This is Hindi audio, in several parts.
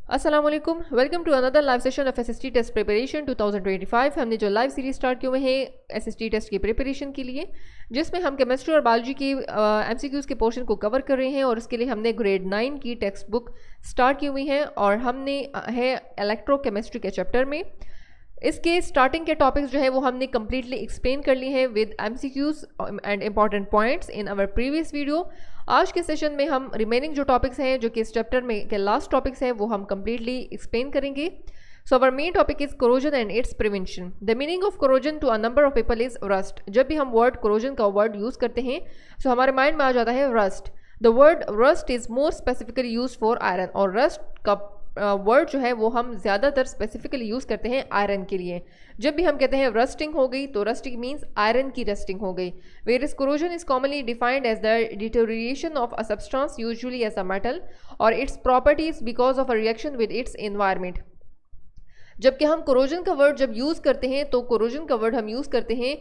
अस्सलाम वालेकुम, welcome to another live session of SST test preparation 2025। हमने जो लाइव सीरीज स्टार्ट किए हुए हैं एसएसटी टेस्ट की प्रिपरेशन के लिए, जिसमें हम केमिस्ट्री और बायोलॉजी के एमसीक्यूज के पोर्शन को कवर कर रहे हैं। और उसके लिए हमने ग्रेड 9 की टेक्स्ट बुक स्टार्ट की हुई है और हमने है इलेक्ट्रोकेमिस्ट्री के चैप्टर में। इसके स्टार्टिंग के टॉपिक्स जो है वो हमने कम्प्लीटली एक्सप्लेन कर लिए हैं with MCQs and important points in our previous video. आज के सेशन में हम रिमेनिंग जो टॉपिक्स हैं, जो कि इस चैप्टर में के लास्ट टॉपिक्स हैं, वो हम कम्प्लीटली एक्सप्लेन करेंगे। So our main topic is corrosion and its prevention. The meaning of corrosion to a number of people is rust. जब भी हम वर्ड कोरोजन का वर्ड यूज़ करते हैं सो हमारे माइंड में आ जाता है rust. The word rust is more specifically use for iron. और रस्ट का वर्ड जो है वो हम ज़्यादातर स्पेसिफिकली यूज़ करते हैं आयरन के लिए। जब भी हम कहते हैं रस्टिंग हो गई तो रस्टिंग मीन्स आयरन की रस्टिंग हो गई। Where is corrosion is commonly defined as the deterioration of a substance usually as a metal और its properties because of a reaction with its environment. जबकि हम कोरोजन का वर्ड जब यूज़ करते हैं तो कोरोजन का वर्ड हम यूज़ करते हैं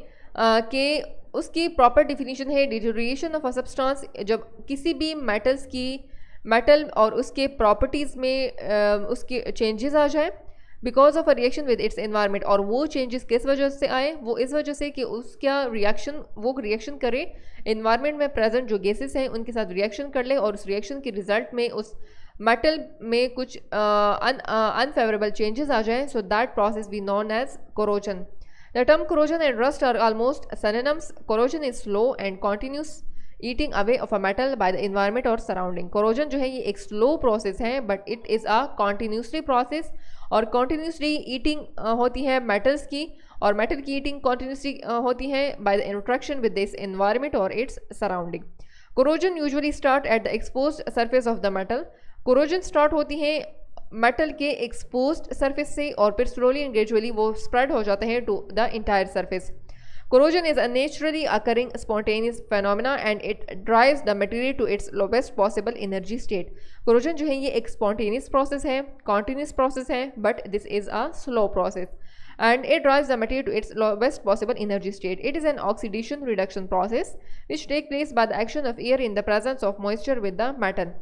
कि उसकी प्रॉपर डिफिनीशन है डिटोरिएशन ऑफ अ सब्सटेंस। जब किसी भी मेटल और उसके प्रॉपर्टीज़ में उसके चेंजेस आ जाए because of a reaction with it's environment. और वो चेंजेस किस वजह से आए? वो इस वजह से कि उसका रिएक्शन करे एनवायरनमेंट में प्रेजेंट जो गैसेस हैं उनके साथ रिएक्शन कर ले और उस रिएक्शन के रिजल्ट में उस मेटल में कुछ अनफेवरेबल चेंजेस आ जाए। So that process we known as corrosion. The term corrosion and rust are almost synonyms. Corrosion is slow and continuous eating away of a metal by the environment और सराउंडिंग। कोरोजन जो है ये एक स्लो प्रोसेस है but it is a continuously process. और कॉन्टीन्यूसली ईटिंग होती है मेटल्स की, और मेटल की ईटिंग कॉन्टीन्यूसली होती है by the interaction with this environment और its surrounding. Corrosion usually start at the exposed surface of the metal. Corrosion start होती है मेटल के एक्सपोज्ड सरफेस से और फिर स्लोली एंड ग्रेजुअली वो स्प्रेड हो जाते हैं to the entire surface. Corrosion is a naturally occurring spontaneous phenomena and it drives the material to its lowest possible energy state. Corrosion जो है ये एक spontaneous process है, continuous process है, but this is a slow process and it drives the material to its lowest possible energy state. It is an oxidation reduction process which takes place by the action of air in the presence of moisture with the metal.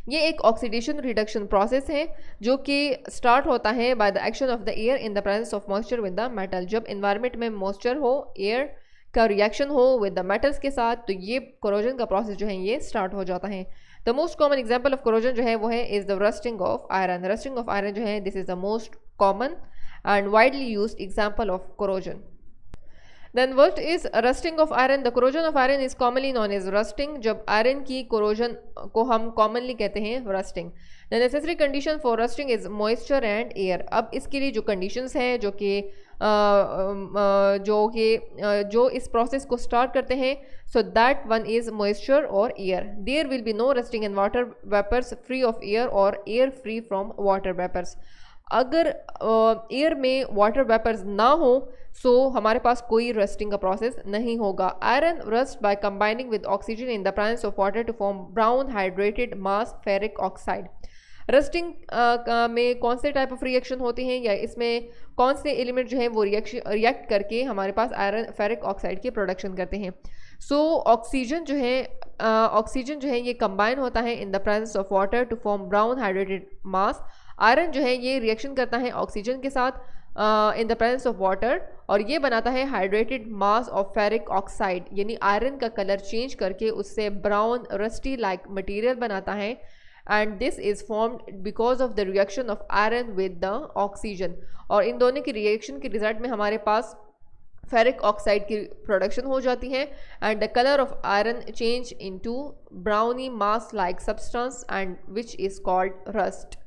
ये एक ऑक्सीडेशन रिडक्शन प्रोसेस है जो कि स्टार्ट होता है by the action of the air in the presence of moisture with the metal. जब इन्वायरमेंट में मॉइस्चर हो, एयर का रिएक्शन हो विद द मेटल्स के साथ, तो ये कोरोजन का प्रोसेस जो है ये स्टार्ट हो जाता है। The most common example of corrosion जो है वो है is the rusting of iron. Rusting of iron जो है this is the most common and widely used example of corrosion. Then what is rusting of iron? The corrosion of iron is commonly known as rusting. जब आयरन की कोरोजन को हम कॉमनली कहते हैं rusting. The necessary condition for rusting is moisture and air. अब इसके लिए जो conditions हैं जो इस process को start करते हैं, so that one is moisture or air. There will be no rusting in water vapors free of air or air free from water vapors. अगर एयर में वाटर वेपर्स ना हो सो हमारे पास कोई रस्टिंग का प्रोसेस नहीं होगा। Iron rust by combining with oxygen in the presence of water to form brown hydrated mass ferric oxide. Rusting में कौन से टाइप ऑफ रिएक्शन होते हैं या इसमें कौन से एलिमेंट जो है वो रिएक्ट करके हमारे पास आयरन फेरिक ऑक्साइड की प्रोडक्शन करते हैं? सो ऑक्सीजन जो है ये कंबाइन होता है in the presence of water to form brown hydrated mass. Iron जो है ये रिएक्शन करता है ऑक्सीजन के साथ in the presence of water और ये बनाता है hydrated mass of ferric oxide, यानी आयरन का कलर चेंज करके उससे ब्राउन रस्टी लाइक मटेरियल बनाता है। And this is formed because of the reaction of iron with the oxygen. और इन दोनों की रिएक्शन के रिजल्ट में हमारे पास फेरिक ऑक्साइड की प्रोडक्शन हो जाती है and the colour of iron change into brownie mass like substance and which is called rust.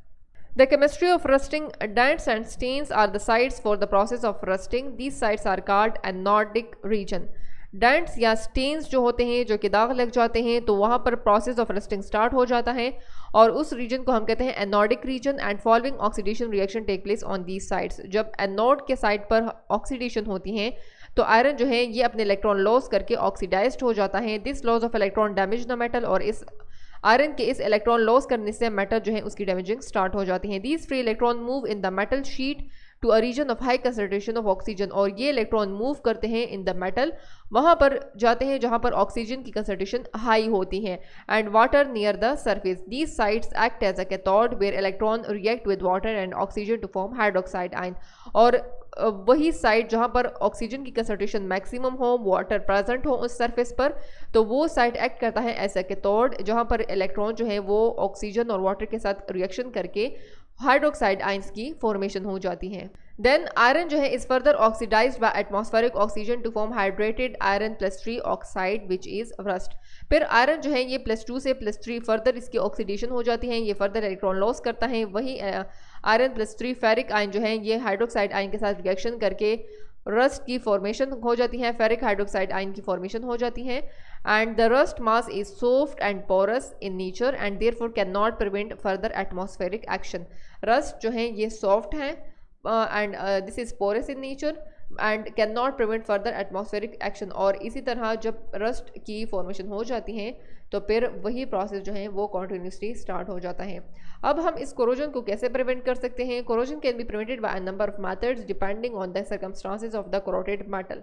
The chemistry of rusting dents and stains are the sites for the process of rusting. These sites are called anodic region. Dents या स्टेन्स जो होते हैं, जो कि दाग लग जाते हैं, तो वहाँ पर प्रोसेस ऑफ रस्टिंग स्टार्ट हो जाता है और उस रीजन को हम कहते हैं anodic region and following oxidation reaction take place on these sides. जब एनोड के साइड पर ऑक्सीडेशन होती है तो आयरन जो है ये अपने इलेक्ट्रॉन लॉस करके ऑक्सीडाइज्ड हो जाता है। This loss of electron damage the metal और इस आयरन के इस इलेक्ट्रॉन लॉस करने से मेटल जो है उसकी डैमेजिंग स्टार्ट हो जाती है। These free electron move in the metal sheet to a region of high concentration of oxygen, और ये इलेक्ट्रॉन मूव करते हैं इन द मेटल, वहाँ पर जाते हैं जहाँ पर ऑक्सीजन की कंसंट्रेशन हाई होती है, and water near the surface. These sites act as a cathode where electron react with water and oxygen to form hydroxide ion, और वही साइड जहाँ पर ऑक्सीजन की कंसंट्रेशन मैक्सिमम हो, वाटर प्रेजेंट हो उस सरफेस पर, तो वो साइड एक्ट करता है ऐसा कैथोड जहाँ पर इलेक्ट्रॉन जो है वो ऑक्सीजन और वाटर के साथ रिएक्शन करके हाइड्रोक्साइड आइंस की फॉर्मेशन हो जाती है। देन आयरन जो है is further oxidized by atmospheric oxygen to form hydrated iron +3 oxide which is rust. फिर आयरन जो है ये +2 से +3 फर्दर इसकी ऑक्सीडेशन हो जाती है, ये फर्दर इलेक्ट्रॉन लॉस करता है। वही आयरन +3 फेरिक आयन जो है ये हाइड्रोक्साइड आयन के साथ रिएक्शन करके रस्ट की फॉर्मेशन हो जाती है, फेरिक हाइड्रोक्साइड आयन की फॉर्मेशन हो जाती है। And the rust mass is soft and porous in nature and therefore can not prevent further atmospheric action. Rust जो है ये सॉफ्ट है and this is porous in nature and can not prevent further atmospheric action. और इसी तरह जब रस्ट की फॉर्मेशन हो जाती है तो फिर वही प्रोसेस जो है वो कॉन्टिन्यूसली स्टार्ट हो जाता है। अब हम इस कोरोजन को कैसे प्रिवेंट कर सकते हैं? Corrosion can be prevented by a number of methods depending on the circumstances of the corroded metal.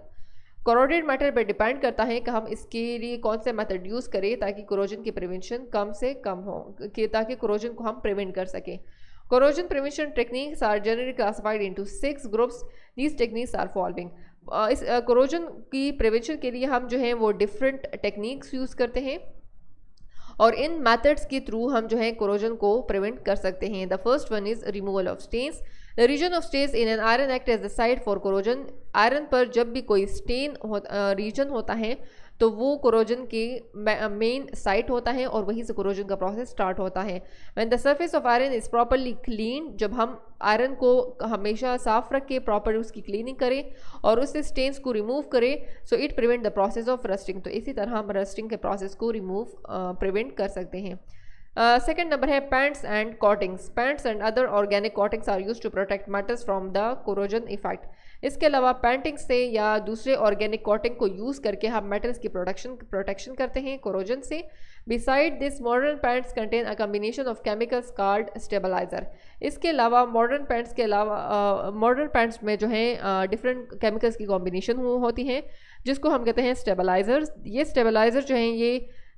Corroded metal पर डिपेंड करता है कि हम इसके लिए कौन से मेथड यूज़ करें ताकि कोरोजन की प्रिवेंशन कम से कम हो, कि ताकि कोरोजन को हम प्रिवेंट कर सकें। Corrosion prevention techniques are generally classified into 6 groups. These techniques are following. इस corrosion की prevention के लिए हम जो है वो different techniques यूज़ करते हैं और इन methods के थ्रू हम जो है corrosion को prevent कर सकते हैं। The first one is removal of stains. The region of stains in an iron act as the site for corrosion. Iron पर जब भी कोई स्टेन रीजन होता है तो वो कोरोजन के मेन साइट होता है और वहीं से कोरोजन का प्रोसेस स्टार्ट होता है। When the surface of iron is properly clean, जब हम आयरन को हमेशा साफ रख के प्रॉपर उसकी क्लीनिंग करें और उससे स्टेन्स को रिमूव करें, so it prevent the process of rusting. तो इसी तरह हम रस्टिंग के प्रोसेस को प्रिवेंट कर सकते हैं। सेकेंड नंबर है paints and coatings. Paints and other organic coatings are use to protect metals from the corrosion effect. इसके अलावा पेंटिंग से या दूसरे ऑर्गेनिक कॉटिंग को यूज़ करके हम मेटल्स की प्रोटेक्शन करते हैं कोरोजन से। Beside this modern paints contain a combination of chemicals called stabilizer. इसके अलावा मॉडर्न पैंट्स में जो है डिफरेंट केमिकल्स की कॉम्बिनेशन होती हैं जिसको हम कहते हैं स्टेबलाइजर्स। ये स्टेबलाइजर जो हैं ये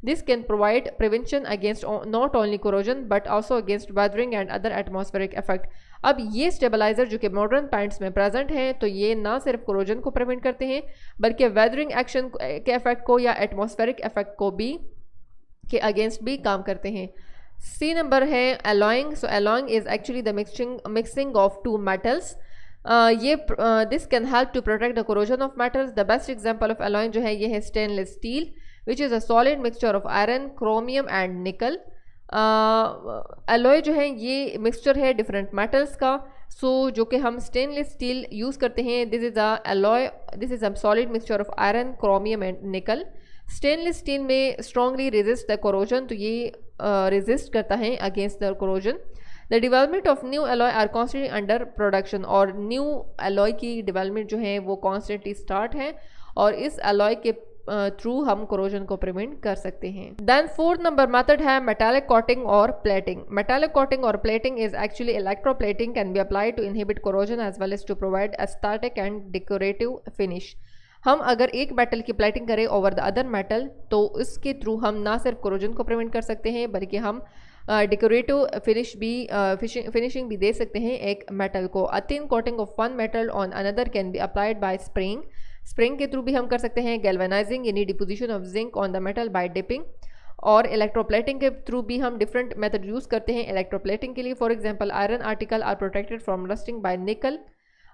This can provide prevention against not only corrosion but also against weathering and other atmospheric effect. अब ये स्टेबलाइजर जो कि मॉडर्न पैंट्स में प्रेजेंट हैं तो ये ना सिर्फ कोरोजन को प्रिवेंट करते हैं बल्कि वेदरिंग एक्शन के इफेक्ट को या एटमॉस्फेरिक इफेक्ट को भी के अगेंस्ट भी काम करते हैं। सी नंबर है alloying. So alloying is actually the mixing of two metals. This can help to protect the corrosion of metals. The best example of alloying जो है ये है stainless steel which is a solid mixture of iron, chromium and nickel. Alloy जो है ये मिक्सचर है डिफरेंट मेटल्स का। जो कि हम स्टेनलेस स्टील यूज़ करते हैं, this is a solid mixture of iron, chromium and nickel. Stainless steel में स्ट्रॉन्गली रेजिस्ट द कोरोजन, तो ये रेजिस्ट करता है against the corrosion. The development of new alloy are constantly under production, और न्यू एलॉय की डेवलपमेंट जो है वो कॉन्स्टेंटली स्टार्ट है और इस एलॉय के थ्रू हम कोरोजन को प्रिवेंट कर सकते हैं। देन फोर्थ नंबर मेथड है मेटालिक कोटिंग और प्लेटिंग। मेटालिक कोटिंग और plating is actually electroplating can be applied to inhibit corrosion as well as to provide aesthetic and decorative finish. हम अगर एक मेटल की प्लेटिंग करें ओवर द अदर मेटल तो इसके थ्रू हम ना सिर्फ कोरोजन को प्रिवेंट कर सकते हैं बल्कि हम डेकोरेटिव फिनिशिंग भी दे सकते हैं एक मेटल को। A thin coating of one metal on another can be applied by spring के थ्रू भी हम कर सकते हैं। गैल्वेनाइजिंग यानी deposition of zinc on the metal by dipping, और इलेक्ट्रोप्लेटिंग के थ्रू भी हम डिफरेंट मेथड यूज़ करते हैं इलेक्ट्रोप्लेटिंग के लिए। For example iron article are protected from rusting by nickel.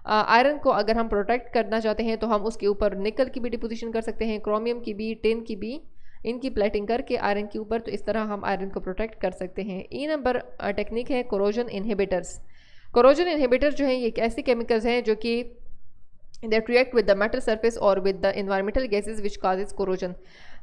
Iron को अगर हम प्रोटेक्ट करना चाहते हैं तो हम उसके ऊपर निकल की भी डिपोजिशन कर सकते हैं, क्रोमियम की भी, टिन की भी, इनकी प्लेटिंग करके आयरन के ऊपर, तो इस तरह हम आयरन को प्रोटेक्ट कर सकते हैं। ई नंबर टेक्निक है कोरोजन इनहिबिटर्स। कोरोजन इनहिबिटर्स जो हैं ये एक ऐसे केमिकल्स हैं जो कि that react with the metal surface or with the environmental gases which causes corrosion।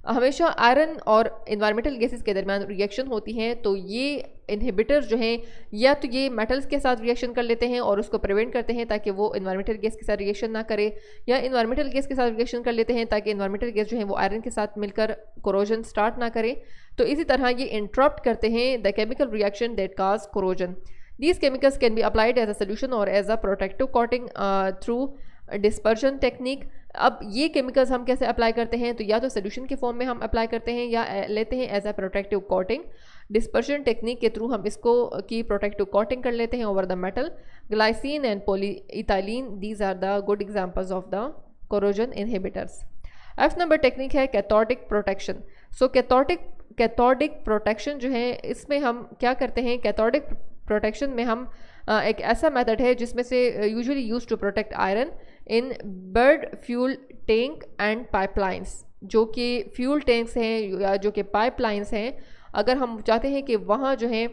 हमेशा आयरन और environmental gases के दरमियान रिएक्शन होती हैं, तो ये इनहिबिटर जो हैं या तो ये मेटल्स के साथ रिएक्शन कर लेते हैं और उसको प्रिवेंट करते हैं ताकि वो environmental गैस के साथ रिएक्शन ना करे, या environmental गैस के साथ रिएक्शन कर लेते हैं ताकि environmental गैस जो है वो आयरन के साथ मिलकर कोरोजन स्टार्ट ना करे। तो इसी तरह ये इंटरप्ट करते हैं the chemical reaction that cause corrosion. These chemicals can be applied as a solution or as a protective coating through dispersion technique. अब ये केमिकल्स हम कैसे अप्लाई करते हैं, तो या तो सोल्यूशन के फॉर्म में हम अप्लाई करते हैं या लेते हैं as a protective coating. Dispersion technique के थ्रू हम इसको की प्रोटेक्टिव कोटिंग कर लेते हैं over the metal. Glycine and polyethylene, these are the good examples of the corrosion inhibitors. F number technique है cathodic protection. So cathodic protection जो है, इसमें हम क्या करते हैं, कैथोडिक प्रोटेक्शन में हम एक ऐसा मेथड है जिसमें से usually use to protect iron in buried fuel tank and pipelines. जो कि फ्यूल टैंक्स हैं या जो कि पाइपलाइंस हैं, अगर हम चाहते हैं कि वहाँ जो है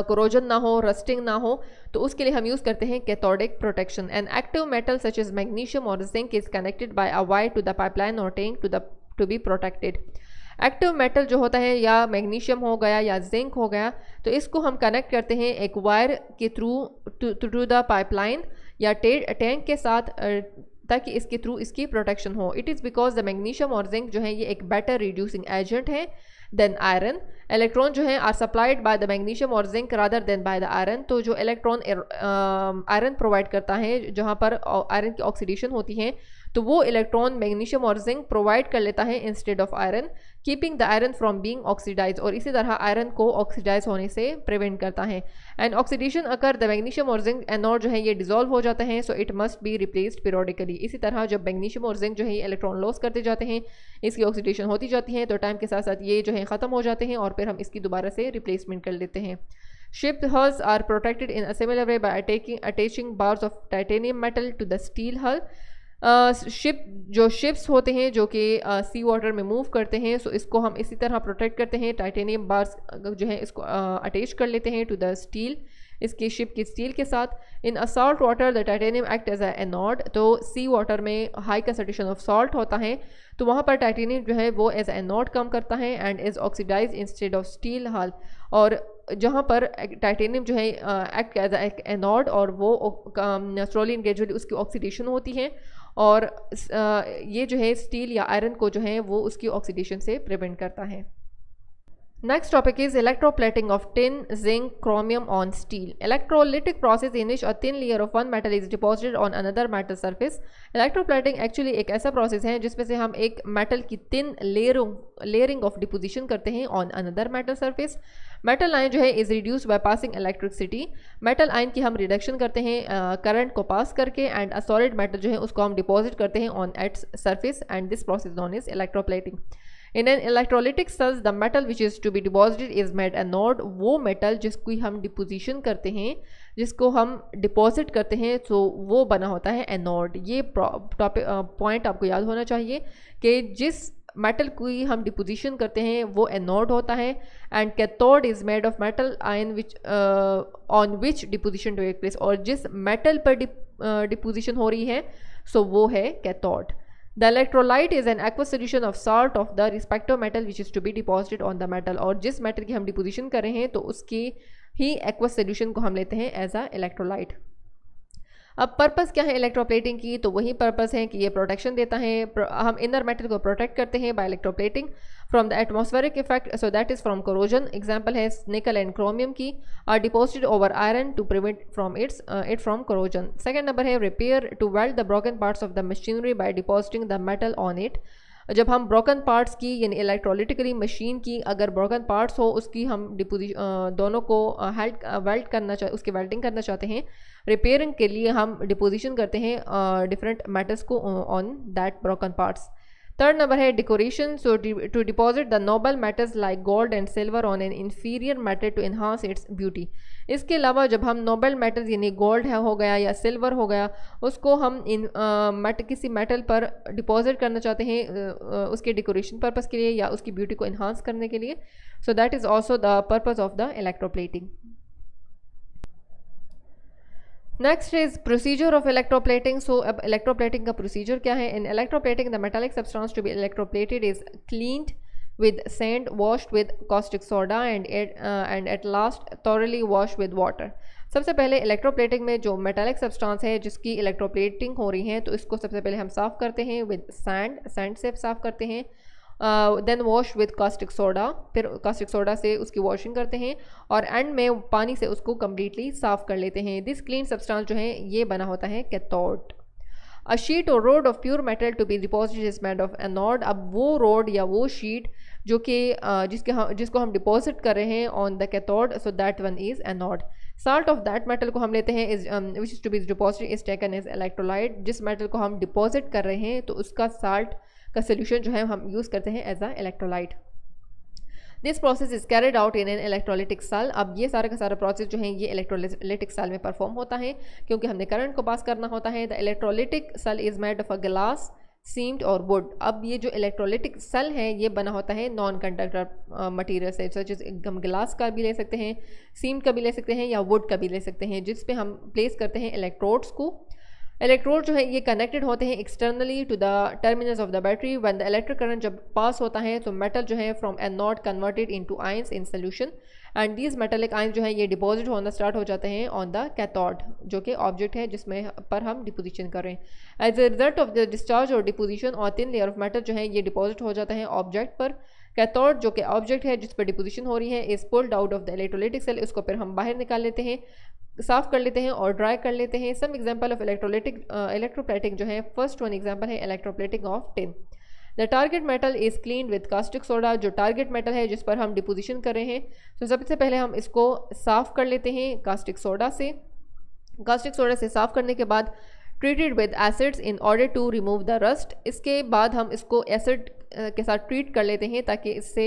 कोरोजन ना हो, रस्टिंग ना हो, तो उसके लिए हम यूज़ करते हैं cathodic protection. An active metal such as magnesium और zinc is connected by a wire to the pipeline और tank to be protected. Active metal जो होता है, या मैग्नीशियम हो गया या जिंक हो गया, तो इसको हम कनेक्ट करते हैं एक वायर के थ्रू टू द पाइपलाइन या टैंक के साथ, ताकि इसके थ्रू इसकी प्रोटेक्शन हो। It is because the magnesium और जिंक जो है ये एक बेटर रिड्यूसिंग एजेंट है देन आयरन। इलेक्ट्रॉन जो है are supplied by the magnesium और zinc rather than by the iron. तो जो इलेक्ट्रॉन आयरन प्रोवाइड करता है, जहाँ पर आयरन की ऑक्सीडेशन होती है, तो वो इलेक्ट्रॉन मैग्नीशियम और जिंक प्रोवाइड कर लेता है instead of iron, keeping the iron from being oxidize, और इसी तरह आयरन को ऑक्सीडाइज होने से प्रिवेंट करता है। And oxidation occur the magnesium और जिंक एनोड जो है ये डिजोल्व हो जाते हैं, so it must be replaced periodically. इसी तरह जब मैग्नीशियम और जिंक जो है ये इलेक्ट्रॉन लॉस करते जाते हैं, इसकी ऑक्सीडेशन होती जाती है, तो टाइम के साथ साथ ये जो है ख़त्म हो जाते हैं और फिर हम इसकी दोबारा से रिप्लेसमेंट कर लेते हैं। Ship hulls are protected in a similar way by attaching bars of titanium metal to the steel hull. Ships होते हैं जो कि सी वाटर में मूव करते हैं, सो इसको हम इसी तरह प्रोटेक्ट करते हैं। टाइटेनियम बार्स जो है इसको अटैच कर लेते हैं टू द स्टील, इसकी शिप की स्टील के साथ। In a salt water the titanium act as a anode. तो सी वाटर में हाई कंसंट्रेशन ऑफ सॉल्ट होता है, तो वहाँ पर टाइटेनियम जो है वो एज एनोड काम करता है and is oxidize instead of steel hull. और जहाँ पर टाइटेनियम जो है एक्ट एज एनोड, और वो स्लोली एंड ग्रेजुअली उसकी ऑक्सीडेशन होती है, और ये जो है स्टील या आयरन को जो है वो उसकी ऑक्सीडेशन से प्रिवेंट करता है। Next topic is electroplating of tin, zinc, chromium on steel. Electrolytic process in which a thin layer of one metal is deposited on another metal surface. Electroplating actually एक ऐसा process है जिसमें से हम एक metal की thin layering of deposition करते हैं on another metal surface. Metal ion जो है is reduced by passing electricity. Metal ion की हम reduction करते हैं current को pass करके, and a solid metal जो है उसको हम deposit करते हैं on its surface, and this process known as electroplating. In an electrolytic cells, the metal which is to be deposited is made anode. वो metal जिसको हम डिपोजिशन करते हैं, जिसको हम डिपॉजिट करते हैं, तो वो बना होता है एनोड। ये पॉइंट आपको याद होना चाहिए कि जिस मेटल की हम डिपोजिशन करते हैं वो एनोड होता है, and cathode is made of metal ion which on which deposition take place. और जिस मेटल पर डिपोजिशन हो रही है, सो वो है cathode. The electrolyte is an aqueous solution of salt of the respective metal which is to be deposited on the metal. और जिस मेटल की हम डिपोजिशन कर रहे हैं, तो उसकी ही aqueous solution को हम लेते हैं एज अ इलेक्ट्रोलाइट। अब पर्पस क्या है इलेक्ट्रोप्लेटिंग की, तो वही पर्पस है कि ये प्रोटेक्शन देता है। हम इनर मेटल को प्रोटेक्ट करते हैं by electroplating from the atmospheric effect, so that is from corrosion. Example है निकल एंड क्रोमियम की are deposited over iron to prevent from it from corrosion. Second number है repair to weld the broken parts of the machinery by depositing the metal on it. जब हम ब्रोकन पार्ट्स की यानी इलेक्ट्रोलिटिकली मशीन की अगर ब्रोकन पार्ट्स हो, उसकी हम दोनों को वेल्ड करना उसकी वेल्डिंग करना चाहते हैं, रिपेयरिंग के लिए हम डिपोजिशन करते हैं डिफरेंट मेटल्स को on that broken parts. Third number है decoration, so to deposit the noble metals like gold and silver on an inferior metal to enhance its beauty. इसके अलावा जब हम नोबल मेटल्स यानी गोल्ड है हो गया या सिल्वर हो गया, उसको हम किसी मेटल पर डिपॉजिट करना चाहते हैं उसके डेकोरेशन पर्पस के लिए या उसकी ब्यूटी को इन्हांस करने के लिए, so that is also the purpose of the electroplating. Next is procedure of electroplating. So अब इलेक्ट्रोप्लेटिंग का प्रोसीजर क्या है। In electroplating the metallic substance to be electroplated is cleaned with sand, washed with caustic soda and at last thoroughly washed with water. सबसे पहले इलेक्ट्रोप्लेटिंग में जो मेटालिक सब्सटेंस है जिसकी इलेक्ट्रोप्लेटिंग हो रही है, तो इसको सबसे पहले हम साफ़ करते हैं विद सैंड से साफ़ करते हैं, then wash with caustic soda, फिर कास्टिक सोडा से उसकी वॉशिंग करते हैं और एंड में पानी से उसको कम्प्लीटली साफ़ कर लेते हैं। दिस क्लीन सब्सटेंस जो है ये बना होता है कैथोड। अ शीट और rod of pure metal to be deposited is made of anode. अब वो रोड या वो शीट जो कि जिसको हम डिपॉजिट कर रहे हैं on the cathode, so that one is anode. Salt of that metal को हम लेते हैं is which is to be deposited is taken as electrolyte. जिस मेटल को हम डिपॉजिट कर रहे हैं तो उसका साल्ट का सोल्यूशन जो है हम यूज़ करते हैं as a electrolyte. This process is carried out in an electrolytic cell. अब ये सारा का सारा प्रोसेस जो है ये इलेक्ट्रोलिटिक सेल में परफॉर्म होता है क्योंकि हमने करंट को पास करना होता है। The electrolytic cell is made of a glass, seemed और वुड। अब ये जो इलेक्ट्रोलिटिक सेल है ये बना होता है नॉन कंडक्टर मटीरियल से, सच एज हम ग्लास का भी ले सकते हैं, सीम्ड का भी ले सकते हैं या वुड का भी ले सकते हैं, जिस पे हम प्लेस करते हैं इलेक्ट्रोड्स को। इलेक्ट्रोड जो है ये कनेक्टेड होते हैं externally to the terminals of the battery. When the electric current जब पास होता है तो मेटल जो है from anode converted into ions in solution and these metallic ions जो है ये डिपॉजिट होना स्टार्ट हो जाते हैं ऑन द कैथोड, जो कि ऑब्जेक्ट है जिसमें पर हम डिपोजिशन कर रहे हैं। As a result of the discharge और डिपोजिशन और थिन लेयर ऑफ मेटल जो है ये डिपॉजिट हो जाता है ऑब्जेक्ट पर। कैथोड जो कि ऑब्जेक्ट है जिस पर डिपोजिशन हो रही है is pulled out of the electrolytic cell. इसको फिर हम बाहर निकाल लेते हैं, साफ कर लेते हैं और ड्राई कर लेते हैं। सम एग्जांपल ऑफ इलेक्ट्रोप्लेटिंग जो है, फर्स्ट वन एग्जांपल है electroplating of tin. The target metal is clean with caustic soda. जो टारगेट मेटल है जिस पर हम डिपोजिशन कर रहे हैं तो सबसे पहले हम इसको साफ़ कर लेते हैं कास्टिक सोडा से। कास्टिक सोडा से साफ़ करने के बाद treated with acids in order to remove the rust. इसके बाद हम इसको एसिड के साथ ट्रीट कर लेते हैं ताकि इससे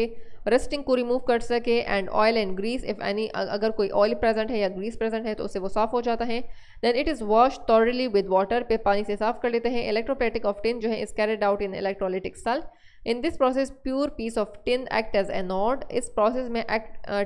रस्टिंग को रिमूव कर सके। And oil and grease if any, अगर कोई ऑयल प्रेजेंट है या ग्रीस प्रेजेंट है तो उससे वो साफ़ हो जाता है। Then it is wash thoroughly with water, पे पानी से साफ़ कर लेते हैं। इलेक्ट्रोप्लेटिक ऑफ टिन जो है is carried out in electrolytic cell. In this process pure piece of tin act as anode. इस प्रोसेस में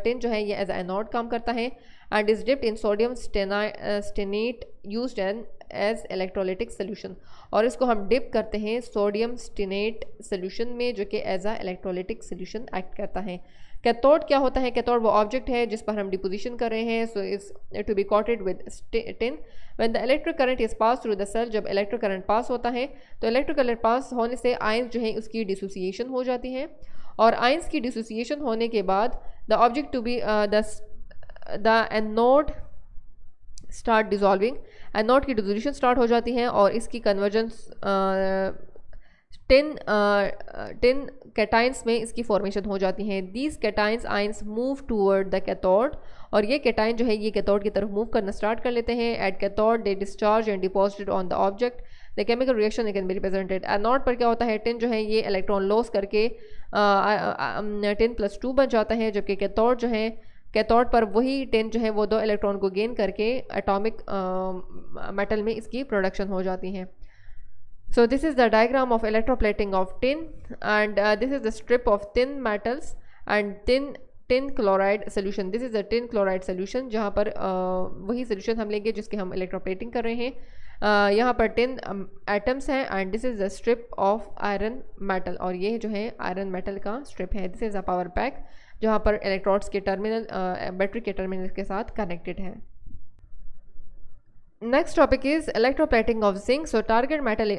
टिन जो है ये एज एनोड काम करता है and is dipped in sodium stannate used as electrolytic solution. और इसको हम डिप करते हैं सोडियम स्टेनेट सोल्यूशन में जो कि as a electrolytic solution act करता है। कैथोड क्या होता है? कैथोड वो ऑब्जेक्ट है जिस पर हम डिपोजिशन कर रहे हैं, so is to be coated with tin. When the electric current is pass through the cell, जब इलेक्ट्रिक करंट पास होता है तो इलेक्ट्रिक करंट पास होने से आयंस जो है उसकी डिसोसिएशन हो जाती है और आयंस की डिसोसिएशन होने के बाद the object to be the anode start dissolving. Anode की डिसोल्यूशन स्टार्ट हो जाती है और इसकी कन्वर्जेंस टिन कैटाइंस में इसकी फॉर्मेशन हो जाती हैं। These cations ions move toward the cathode, और ये कैटाइन जो है ये कैथोड की तरफ मूव करना स्टार्ट कर लेते हैं। At cathode they discharge and deposited on the object. The chemical reaction can be represented. Anode पर क्या होता है, टिन जो है ये इलेक्ट्रॉन लॉस करके टिन प्लस 2 बन जाता है, जबकि कैथोड जो है कैथोड पर वही टिन जो है वो 2 इलेक्ट्रॉन को गेन करके एटॉमिक मेटल में इसकी प्रोडक्शन हो जाती है। So this is the diagram of electroplating of tin, and this is the strip of tin metals and tin chloride solution. This is the tin chloride solution जहाँ पर वही solution हम लेंगे जिसके हम electroplating कर रहे हैं। यहाँ पर 10 atoms हैं and this is the strip of iron metal, और ये जो है iron metal का strip है। This is a power pack जहाँ पर electrodes के टर्मिनल बैटरी के टर्मिनल के साथ कनेक्टेड है। Next topic is electroplating of zinc. So target metal,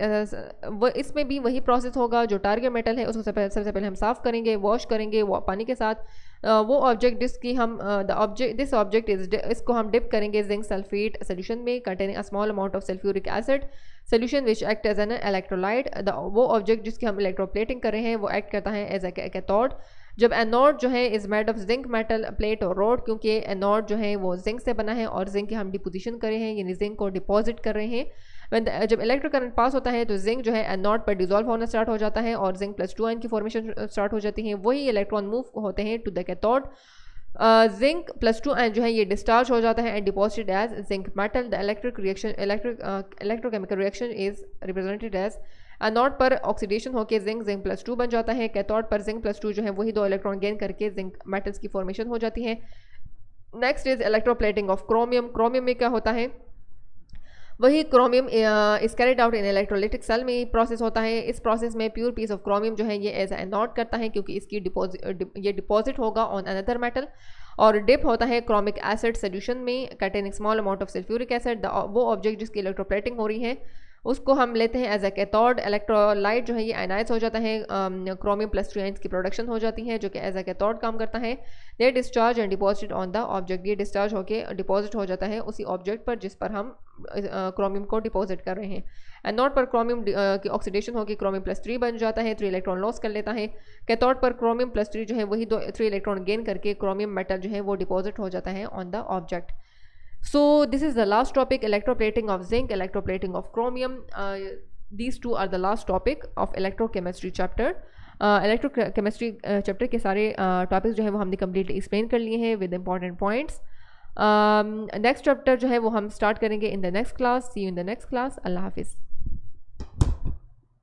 इसमें भी वही प्रोसेस होगा। जो टारगेट मेटल है उसको सबसे पहले हम साफ़ करेंगे, वॉश करेंगे वो पानी के साथ। वो ऑब्जेक्ट जिसकी हम दिस ऑब्जेक्ट इज, इसको हम डिप करेंगे जिंक सल्फेट सोल्यूशन में containing a small amount of sulphuric acid solution which act as an electrolyte. वो ऑब्जेक्ट जिसकी हम इलेक्ट्रोप्लेटिंग कर रहे हैं वो एक्ट करता है एज ए कैथोड। जब एनोड जो है is made of zinc metal plate और रोड, क्योंकि एनोड जो है वो जिंक से बना है और जिंक की हम डिपोजिशन कर रहे हैं, यानी जिंक को डिपॉजिट कर रहे हैं। जब इलेक्ट्रिक करंट पास होता है तो जिंक जो है एनोड पर डिजॉल्व होना स्टार्ट हो जाता है और जिंक प्लस 2 आयन की फॉर्मेशन स्टार्ट हो जाती है। वही इलेक्ट्रॉन मूव होते हैं to the cathode. Zinc plus 2 ion जो है ये डिस्चार्ज हो जाता है and deposited as zinc metal. The electrochemical reaction is represented as anode पर ऑक्सीडेशन होकर जिंक प्लस 2 बन जाता है। कैथोड पर जिंक प्लस 2 जो है वही 2 इलेक्ट्रॉन गेन करके जिंक मेटल्स की फॉर्मेशन हो जाती है। Next is electroplating of chromium. Chromium में क्या होता है, वही chromium is carried out in electrolytic cell में प्रोसेस होता है। इस प्रोसेस में प्योर पीस ऑफ क्रोमियम जो है ये एज एनोड करता है क्योंकि इसकी डिपॉजिट होगा ऑन अनदर मेटल, और डिप होता है क्रोमिक एसिड सोल्यूशन में containing small amount of sulphuric acid. वो ऑब्जेक्ट जिसकी इलेक्ट्रोप्लेटिंग हो रही है उसको हम लेते हैं एज ए कैथोड। इलेक्ट्रोलाइट जो है ये आयनाइज हो जाता है, क्रोमियम प्लस 3 आयंस की प्रोडक्शन हो जाती है जो कि एज ए कैथोड काम करता है। They discharge and deposit on the object, ये डिस्चार्ज होकर डिपॉजिट हो जाता है उसी ऑब्जेक्ट पर जिस पर हम क्रोमियम को डिपॉजिट कर रहे हैं। एनोड पर क्रोमियम की ऑक्सीडेशन होकर क्रोमियम प्लस 3 बन जाता है, 3 इलेक्ट्रॉन लॉस कर लेता है। कैथोड पर क्रोमियम प्लस 3 जो है वही 3 इलेक्ट्रॉन गेन करके क्रोमियम मेटल जो है वो डिपॉजिट हो जाता है on the object. So this is the last topic, electroplating of zinc, electroplating of chromium. These two are the last topic of electrochemistry chapter. Electrochemistry chapter के सारे topics जो है वो हमने completely explain कर लिए हैं with important points. Next chapter जो है वो हम start करेंगे in the next class. See you in the next class. अल्लाह हाफिज़.